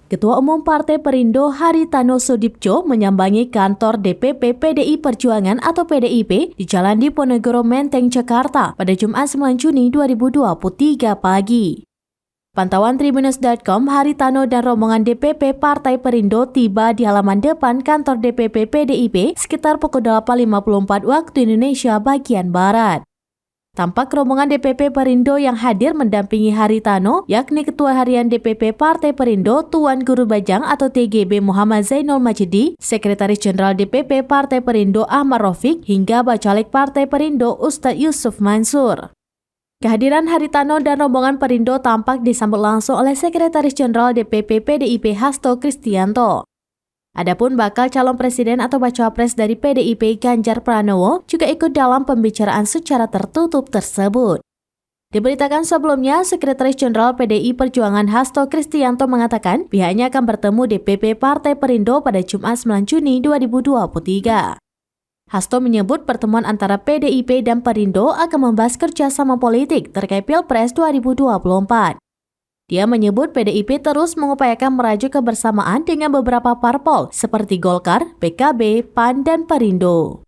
Ketua Umum Partai Perindo Haritano Sudipjo menyambangi kantor DPP PDI Perjuangan atau PDIP di Jalan Diponegoro Menteng, Jakarta pada Jumat 9 Juni 2023 pagi. Pantauan Tribunnews.com, Haritano dan rombongan DPP Partai Perindo tiba di halaman depan kantor DPP PDIP sekitar pukul 8.54 waktu Indonesia bagian Barat. Tampak rombongan DPP Perindo yang hadir mendampingi Haritano, yakni Ketua Harian DPP Partai Perindo Tuan Guru Bajang atau TGB Muhammad Zainul Majidi, Sekretaris Jenderal DPP Partai Perindo Ahmad Rafiq, hingga Bacalek Partai Perindo Ustadz Yusuf Mansur. Kehadiran Haritano dan rombongan Perindo tampak disambut langsung oleh Sekretaris Jenderal DPP PDIP Hasto Kristianto. Adapun bakal calon presiden atau bacawa pres dari PDIP Ganjar Pranowo juga ikut dalam pembicaraan secara tertutup tersebut. Diberitakan sebelumnya, Sekretaris Jenderal PDI Perjuangan Hasto Kristianto mengatakan pihaknya akan bertemu DPP Partai Perindo pada Jumat 9 Juni 2023. Hasto menyebut pertemuan antara PDIP dan Perindo akan membahas kerjasama politik terkait Pilpres 2024. Dia menyebut PDIP terus mengupayakan merajuk kebersamaan dengan beberapa parpol seperti Golkar, PKB, PAN, dan Perindo.